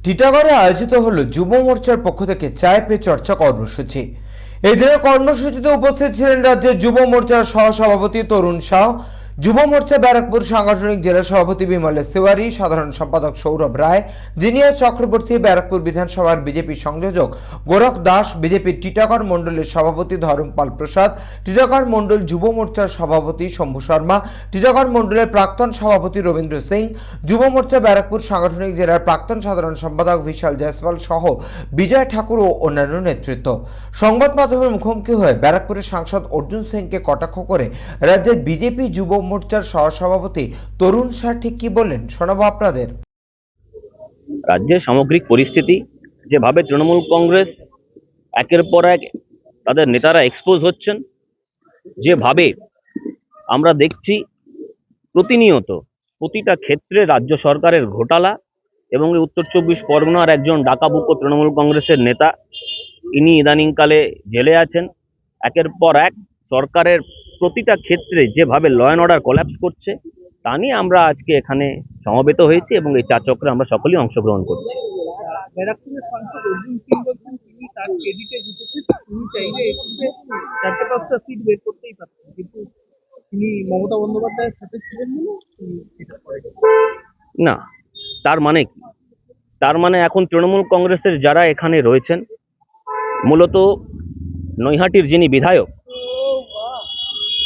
টিটাগড়ে আয়োজিত হলো যুব মোর্চার পক্ষ থেকে চায় পে চর্চা কর্মসূচি। এই দিনের কর্মসূচিতে উপস্থিত ছিলেন রাজ্যের যুব মোর্চার সহসভাপতি তরুণ শাহ, যুব মোর্চা ব্যারাকপুর সাংগঠনিক জেলা সভাপতি বিমল তিওয়ারি, সাধারণ সম্পাদক সৌরভ রায়, জিনিয়া চক্রবর্তী, ব্যারাকপুর বিধানসভার বিজেপি সংযোজক গোরখ দাস, বিজেপি টিটাগড় মণ্ডলের সভাপতি ধর্মপাল প্রসাদ, টিটাগড় মণ্ডল যুব মোর্চার সভাপতি শম্ভু শর্মা, টিটাগড় মণ্ডলের প্রাক্তন সভাপতি রবীন্দ্র সিং, যুব মোর্চা ব্যারাকপুর সাংগঠনিক জেলার প্রাক্তন সাধারণ সম্পাদক বিশাল জয়সওয়াল সহ বিজয় ঠাকুর ও অন্যান্য নেতৃত্ব। সংবাদ মাধ্যমের মুখোমুখি হয়ে ব্যারাকপুরের সাংসদ অর্জুন সিংকে কটাক্ষ করে রাজ্যের বিজেপি যুব মোর্চার সহসভাপতি তরুণ শাহ ঠিক কি বললেন শোনাবো আপনাদের। রাজ্যের সামগ্রিক পরিস্থিতি, যেভাবে তৃণমূল কংগ্রেস একের পর এক তাদের নেতারা এক্সপোজ হচ্ছেন, যেভাবে আমরা দেখছি প্রতিনিয়ত প্রতিটা ক্ষেত্রে রাজ্য সরকারের ঘোটালা, এবং উত্তর 24 পরগনার একজন ডাকাবুকো তৃণমূল কংগ্রেসের নেতা, ইনি ইদানিংকালে জেলে আছেন। একের পর এক সরকারের প্রতিটা ক্ষেত্রে যেভাবে ল অ্যান্ড অর্ডার কোল্যাপস করছে, তা নিয়ে আমরা আজকে এখানে সমবেত হয়েছি এবং এই চা চক্রে আমরা সকলেই অংশগ্রহণ করছি। ব্যারাকপুরের সাংসদ অর্জুন সিং বলছেন তিনি তার ক্রেডিটে জিতেছেন, তিনি চাইলে এক্ষেত্রে 4-5টা সিট বের করতেই পারতেন, কিন্তু তিনি মমতা বন্দ্যোপাধ্যায়ের সাথে ছিলেন বলে তিনি এটা করেন। না, তার মানে কি? তার মানে এখন তৃণমূল কংগ্রেসের যারা এখানে রয়েছেন, মূলত নৈহাটির যিনি বিধায়ক,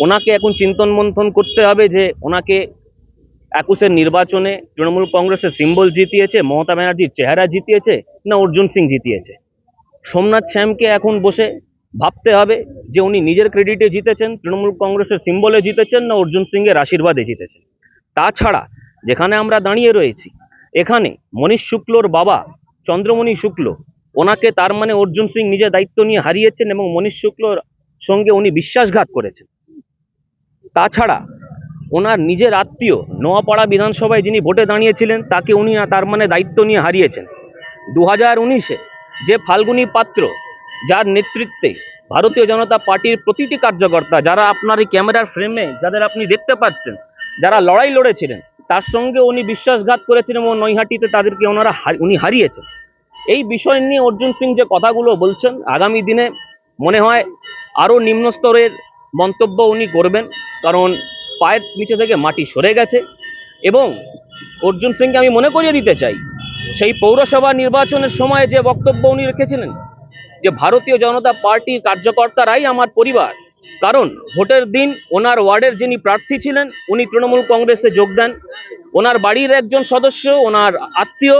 ওনাকে এখন চিন্তন মন্থন করতে হবে যে ওনাকে 21-এর নির্বাচনে তৃণমূল কংগ্রেসের সিম্বল জিতিয়েছে, মমতা ব্যানার্জির চেহারা জিতিয়েছে, না অর্জুন সিং জিতিয়েছে। সোমনাথ শ্যামকে এখন বসে ভাবতে হবে যে উনি নিজের ক্রেডিটে জিতেছেন, তৃণমূল কংগ্রেসের সিম্বলে জিতেছেন, না অর্জুন সিংয়ের আশীর্বাদে জিতেছেন। তাছাড়া যেখানে আমরা দাঁড়িয়ে রয়েছি, এখানে মনীশ শুক্লর বাবা চন্দ্রমণি শুক্ল, ওনাকে তার মানে অর্জুন সিং নিজে দায়িত্ব নিয়ে হারিয়েছেন এবং মনীশ শুক্লর সঙ্গে উনি বিশ্বাসঘাত করেছেন। তাছাড়া ওনার নিজের আত্মীয় নোয়াপাড়া বিধানসভায় যিনি ভোটে দাঁড়িয়েছিলেন, তাকে উনি তার মানে দায়িত্ব নিয়ে হারিয়েছেন। 2019-এ যে ফাল্গুনী পাত্র, যার নেতৃত্বে ভারতীয় জনতা পার্টির প্রতিটি কার্যকর্তা, যারা আপনার এই ক্যামেরার ফ্রেমে যাদের আপনি দেখতে পাচ্ছেন, যারা লড়াই লড়েছিলেন, তার সঙ্গে উনি বিশ্বাসঘাত করেছিলেন এবং নৈহাটিতে তাদেরকে উনি হারিয়েছেন। এই বিষয় নিয়ে অর্জুন সিং যে কথাগুলো বলছেন, আগামী দিনে মনে হয় আরও নিম্ন স্তরের মন্তব্য উনি করবেন, কারণ পায়ের নিচে থেকে মাটি সরে গেছে। এবং অর্জুন সিংকে আমি মনে করিয়ে দিতে চাই, সেই পৌরসভা নির্বাচনের সময় যে বক্তব্য উনি রেখেছিলেন যে ভারতীয় জনতা পার্টির কার্যকর্তারাই আমার পরিবার, কারণ ভোটের দিন ওনার ওয়ার্ডের যিনি প্রার্থী ছিলেন উনি তৃণমূল কংগ্রেসে যোগ দেন, ওনার বাড়ির একজন সদস্য, ওনার আত্মীয়,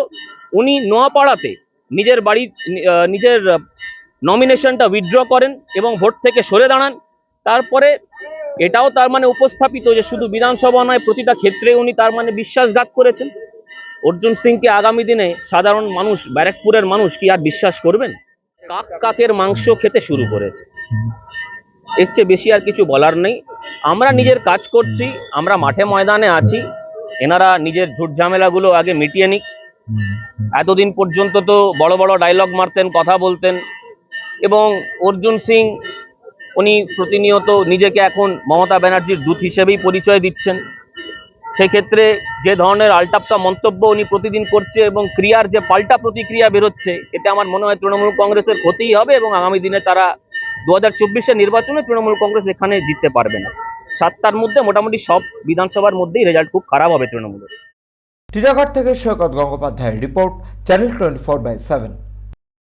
উনি নোয়াপাড়াতে নিজের নমিনেশনটা উইথড্র করেন এবং ভোট থেকে সরে দাঁড়ান। তারপরে এটাও তার মানে উপস্থাপিত যে শুধু বিধানসভা নয়, প্রতিটা ক্ষেত্রে উনি তার মানে বিশ্বাসঘাত করেছেন। অর্জুন সিংকে আগামী দিনে সাধারণ মানুষ, ব্যারাকপুরের মানুষ কি আর বিশ্বাস করবেন? কাকের মাংস খেতে শুরু করেছে, এর চেয়ে বেশি আর কিছু বলার নেই। আমরা নিজের কাজ করছি, আমরা মাঠে ময়দানে আছি, এনারা নিজের ঝুট ঝামেলাগুলো আগে মিটিয়ে নিক। এতদিন পর্যন্ত তো বড় বড় ডায়লগ মারতেন, কথা বলতেন, এবং অর্জুন সিং উনি প্রতিনিয়ত নিজেকে এখন মমতা ব্যানার্জির দূত হিসেবেই পরিচয় দিচ্ছেন। সেই ক্ষেত্রে যে ধরনের আলটাপটা মন্তব্য উনি প্রতিদিন করছে এবং ক্রিয়ার যে পাল্টা প্রতিক্রিয়া বেরোচ্ছে, এটা আমার মনে হয় তৃণমূল কংগ্রেসের ক্ষতিই হবে এবং আগামী দিনে তারা 2024-এর নির্বাচনে তৃণমূল কংগ্রেস এখানে জিততে পারবে না। 7টার মধ্যে মোটামুটি সব বিধানসভার মধ্যেই রেজাল্ট খুব খারাপ হবে তৃণমূলের। টিটাগড় থেকে সৈকত গঙ্গোপাধ্যায়ের রিপোর্ট, চ্যানেল 24/7।